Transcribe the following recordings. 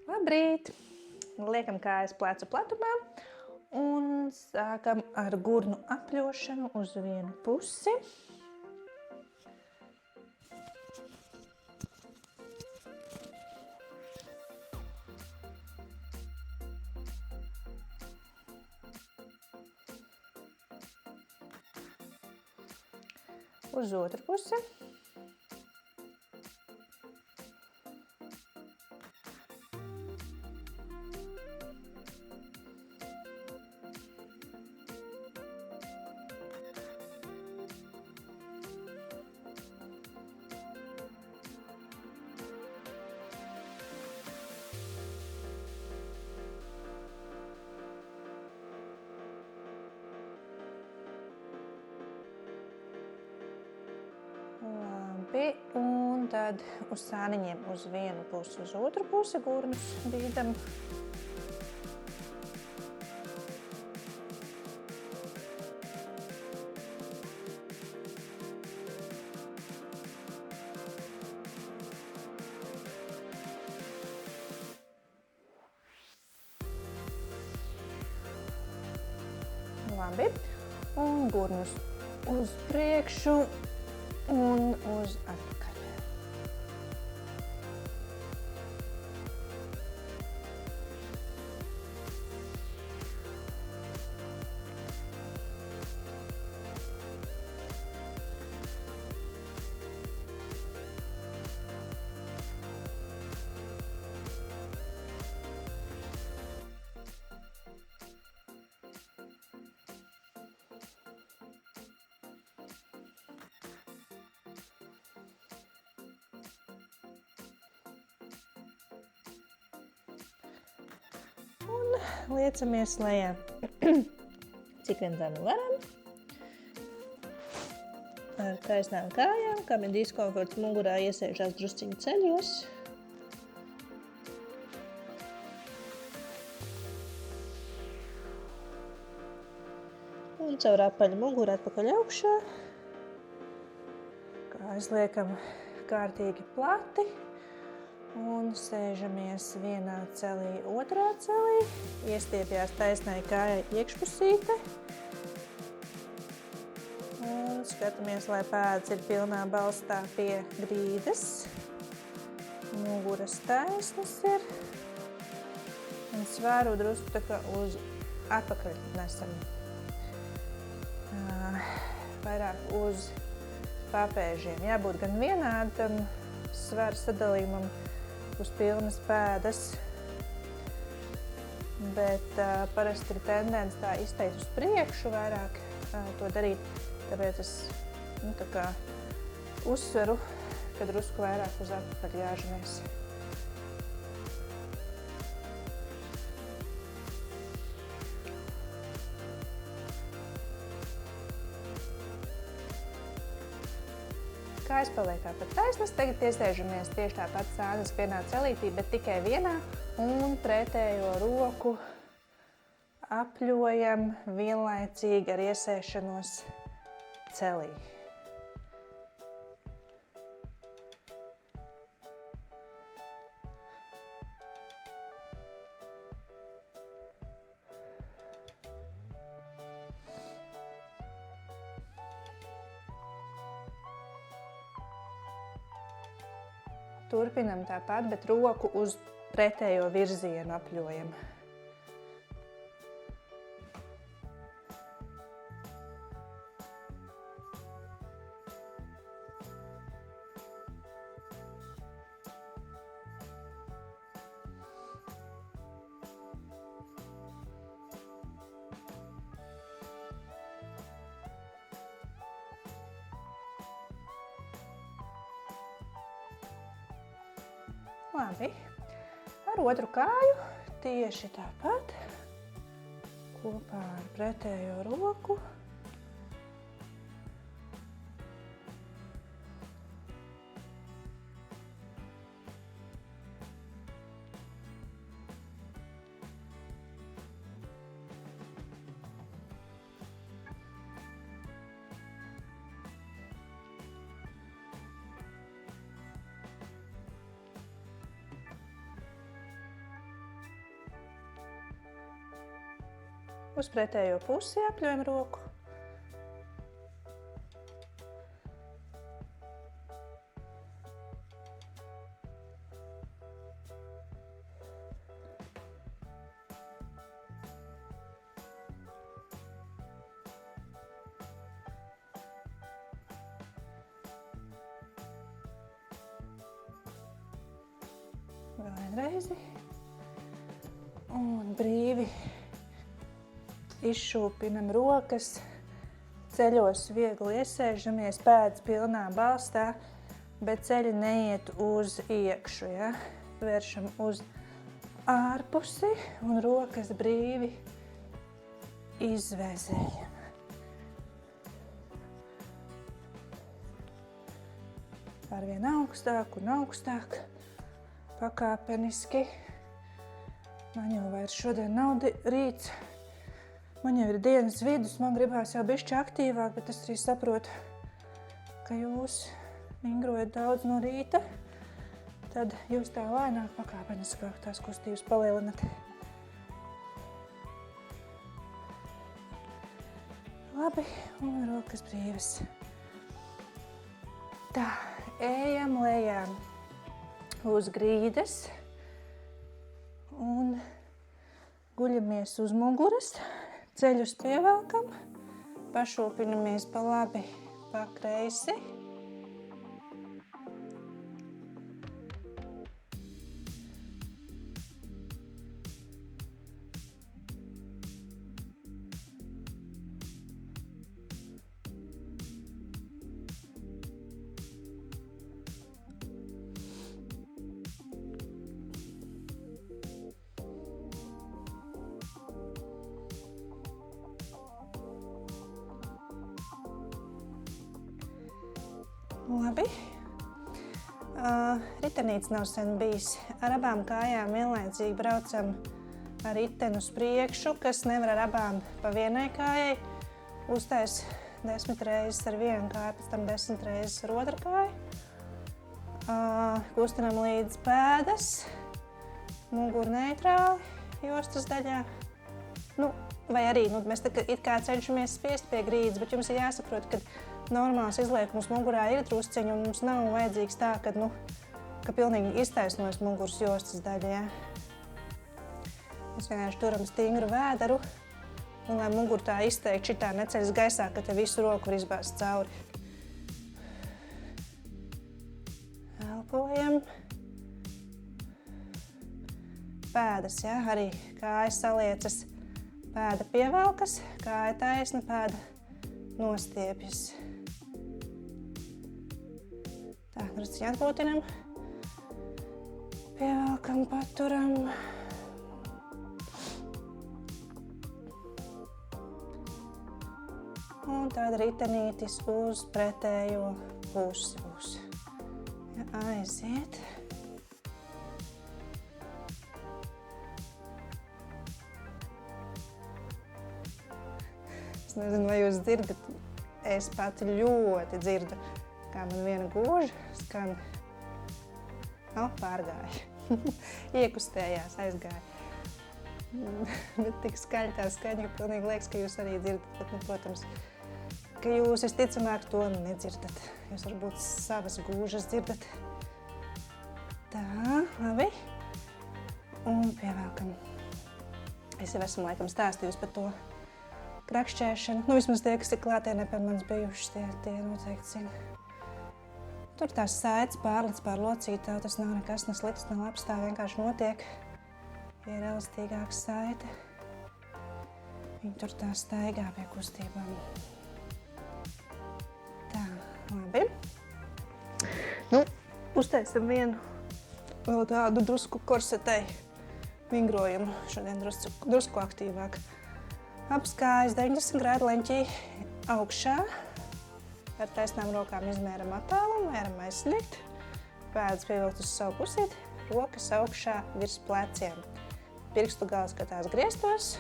Labrīt! Liekam kājas plecu platumā un sākam ar gurnu apļošanu uz vienu pusi. Uz otru pusi. Labi, un tad uz sāniņiem uz vienu pusi, uz otru pusi gurnus bīdam. Labi, un gurnus uz priekšu un uz atpakaļ. Un liecamies lejā, cik vien tā nu varam. Ar taisnām kājām, kam ir diskomforts mugurā, iesēžās drusciņi ceļos. Un caur apaļu muguru atpakaļ augšā. Kājas liekam kārtīgi plati. Un sēžamies vienā celī, otrā celī. Iestiepjās taisnai kājai iekšpusīte. Un skatāmies, lai pēdas ir pilnā balstā pie grīdas. Muguras taisnas ir. Un svāru drusku tā kā uz atpakaļ nesam. Vairāk uz papēžiem. Jābūt gan vienādam svara sadalījumam uz pilnas pēdas, bet parasti ir tendence tā izteikt uz priekšu vairāk to darīt, tāpēc es tā kā uzsveru, ka drusku vairāk uz atpakaļ jāžamies. Kājas paliek tāpat taisnas, tagad iesēžamies tieši tāpat sānas vienā celītī, bet tikai vienā, un pretējo roku apļojam vienlaicīgi ar iesēšanos celī. Turpinam tāpat, bet roku uz pretējo virzienu apļojam. Labi, ar otru kāju tieši tāpat, kopā ar pretējo roku. Uz pretējo pusi apļojam roku. Vēl vienreizi. Un brīvi izšūpinam rokas, ceļos viegli iesēžamies, pēdas pilnā balstā, bet ceļi neiet uz iekšu, ja? Vēršam uz ārpusi un rokas brīvi izvēzējam. Arvien augstāk un augstāk, pakāpeniski. Man jau vairs šodien nav rīts. Man jau ir dienas vidus, man gribās jau bišķi aktīvāk, bet es arī saprotu, ka jūs vingrojat daudz no rīta. Tad jūs tā lēnāk pakāpeniskāk tās kustības palielinat. Labi, un rokas brīvas. Tā, ejam lejām uz grīdas un guļamies uz muguras, ceļus pievelkam, pašūpinamies pa labi, pa kreisi. Labi. Ritenīts nav sen bijis. Ar abām kājām vienlaicīgi braucam ar riteni uz priekšu, kas nevar ar abām pa vienai kājai. Uztais 10 reizes ar vienu kāju, pēc tam 10 reizes ar otru kāju. Kustinam līdz pēdas, muguru neitrāli jostas daļā. Vai arī mēs it kā cenšamies spiest pie grīdas, bet jums ir jāsaprot, ka normāls izliekums mugurā ir drusciņi, un mums nav vajadzīgs tā, ka pilnīgi iztaisnojas muguras jostas daļa. Ja? Mēs vienkārši turam stingru vēderu, un lai muguru tā izteikti šitā neceļas gaisā, ka te visu roku var izbāzt cauri. Elpojam. Pēdas, ja? Arī kājas saliecas. Pēda pievelkas, kāja taisna, pēda nostiepjas. Tā, drusciņi atpūtinam. Pievelkam, paturam. Un tad ritenītis uz pretējo pusi būs. Ja, aiziet. Es nezinu, vai jūs dzirdat, es pati ļoti dzirdu, kā man viena gūža skan. Pārgāja. Iekustējās, aizgāja. Bet tik skaļi tā skaņa, ka pilnīgi liekas, ka jūs arī dzirdat. Bet, protams, ka jūs visticamāk to nedzirdat. Jūs varbūt savas gūžas dzirdat. Tā, labi. Un pievelkam. Es jau esmu laikam stāstījusi par to krakšķēšanu. Vismaz tie, kas ir klātienē pie manis bijuši, tie noteikti zina. Tur tās saites pārlic pār locītavu, tas nav nekas, ne slikts, ne labs, tā vienkārši notiek. Ja ir elastīgāka saite, viņi tur tā staigā pie kustībām. Tā, labi. Uztaisim vienu vēl tādu drusku korsetei vingrojumu, šodien drusku aktīvāk. Abas kājas 90 grādu leņķī augšā. Ar taisnām rokām izmēram attālumu, mēram aizsniegt. Pēdas pievilkt uz savu pusīti, rokas augšā virs pleciem. Pirkstu gals skatās griestos,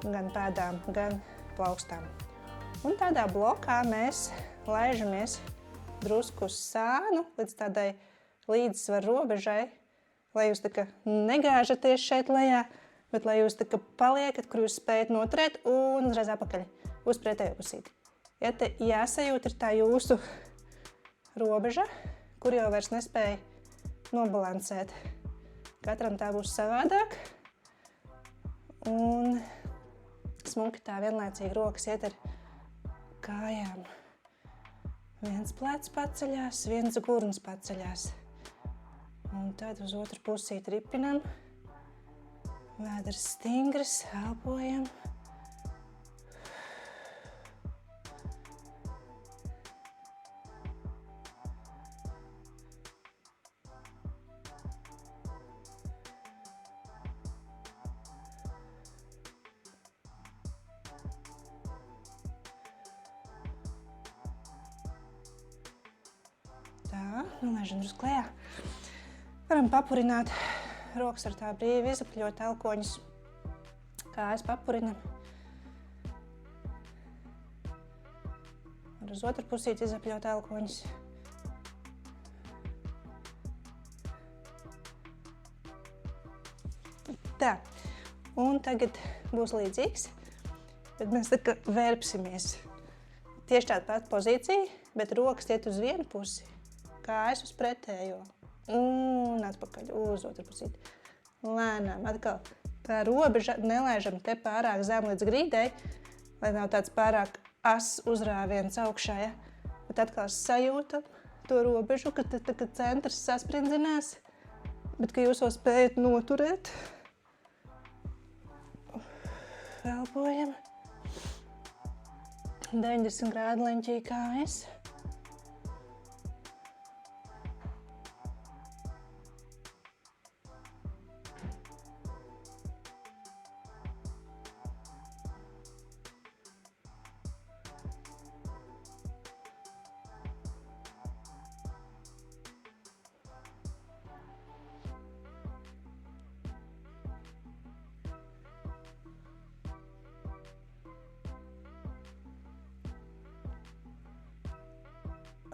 gan pēdām, gan plaukstām. Un tādā blokā mēs laižamies drusku uz sānu, līdz tādai līdzsvaru robežai, lai jūs tā kā negāžaties šeit lejā, bet lai jūs tā kā paliekat, kur jūs spējat noturēt un uzreiz apakaļ uz pretējo pusīti. Ja te jāsajūt ir tā jūsu robeža, kur jau vairs nespēja nobalansēt. Katram tā būs savādāk. Un smuki tā vienlaicīgi rokas iet ar kājām. Viens plecs paceļās, viens gurns paceļās. Un tad uz otru pusīti ripinam. Vēders stingrs, elpojam. Tā, nolaižam drusku klējā. Varam papurināt. Rokas var tā brīvi izapļot elkoņus. Kājas papurinam. Var uz otru pusīti izapļot elkoņus. Tā. Un tagad būs līdzīgs, bet mēs tā kā vērpsimies. Tieši tāda pati pozīcija, bet rokas iet uz vienu pusi, kājas uz pretējo. Un atpakaļ uz otru pusīti. Lēnām atkal tā robeža nelaižam te pārāk zem līdz grīdei, lai nav tāds pārāk ass uzrāviens augšā, ja? Bet atkal sajūtam to robežu, ka centrs sasprindzinās, bet ka jūs vēl spējat noturēt. Elpojam. 90 grādu leņķī kājas.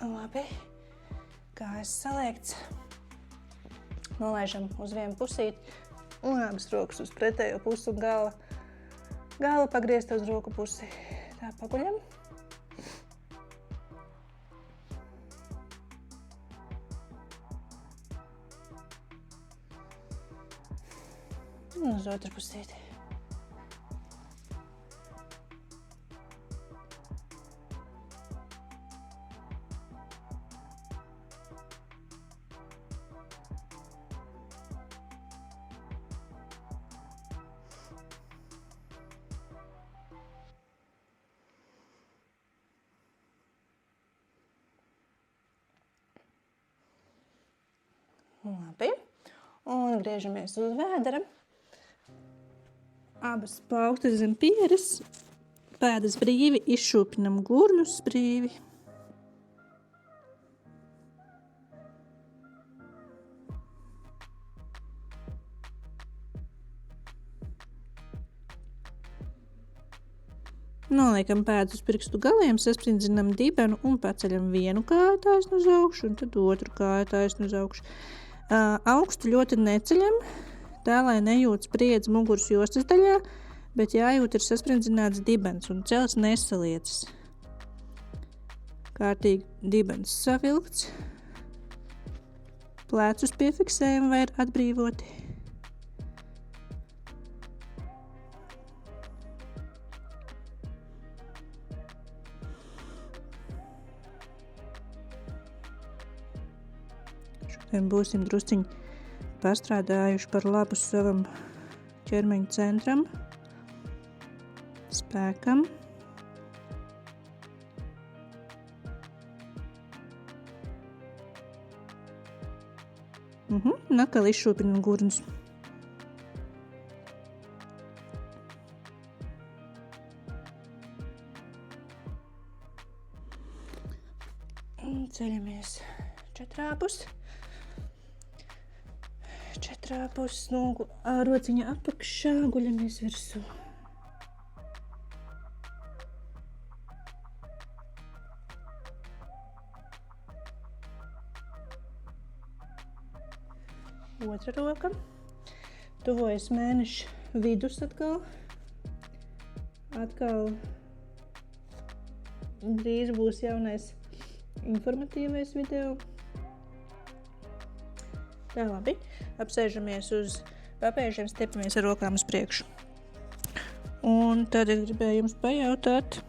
Labi, kājas saliekts. Nolaižam uz vienu pusīti un abas rokas uz pretējo pusi un gala pagriezt uz roku pusi. Tā paguļam. Un uz otru pusīti. Labi, un griežamies uz vēdera. Abas plauktas zem pieres, pēdas brīvi, izšūpinam gurnus brīvi. Noliekam pēdas uz pirkstu galiem, sasprindzinam dibenu un paceļam vienu kāju taisnu uz augšu un tad otru kāju taisnu uz augšu. Augstu ļoti neceļam, tā lai nejūt spriedzi muguras jostas daļā, bet jājūt ir sasprinddzināts dibens un cels nesaliecas. Kārtīgi dibens savilkts, plecus piefiksējam vai ir atbrīvoti. Būsim drusciņi pastrādājuši par labu savam ķermeņa centram, spēkam. Nakal izšūpinam gurnus. Ceļamies četrāpus. Četrāpus, rociņa apakšā, guļamies virsū. Otra roka. Tuvojas mēneša vidus atkal. Atkal drīz būs jaunais informatīvais video. Tā, labi. Apsēžamies uz papēžiem, stiepamies ar rokām uz priekšu. Un tad es gribēju jums pajautāt,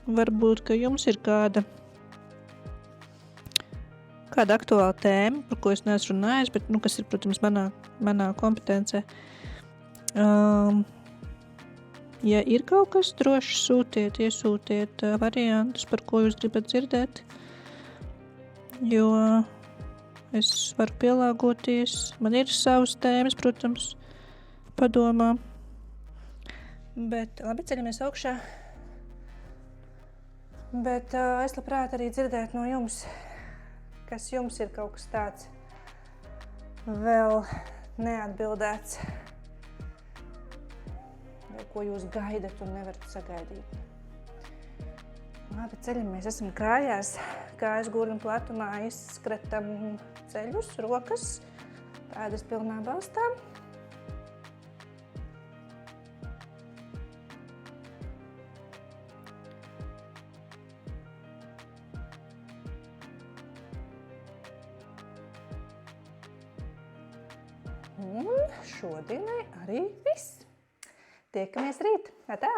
varbūt, ka jums ir kāda aktuāla tēma, par ko es neesmu runājis, bet, kas ir, protams, manā kompetencē. Ja ir kaut kas, droši iesūtiet variantus, par ko jūs gribat dzirdēt, jo es varu pielāgoties. Man ir savas tēmas, protams, padomā. Bet labi, ceļamies augšā. Bet es labprāt arī dzirdēt no jums, kas jums ir kaut kas tāds vēl neatbildēts, vai ko jūs gaidat un nevarat sagaidīt. Labi, ceļamies, esam kājās, kājas gurnu platumā, izskratam ceļus, rokas, pēdas pilnā balstā. Un šodienai arī viss. Tiekamies rīt. Atā!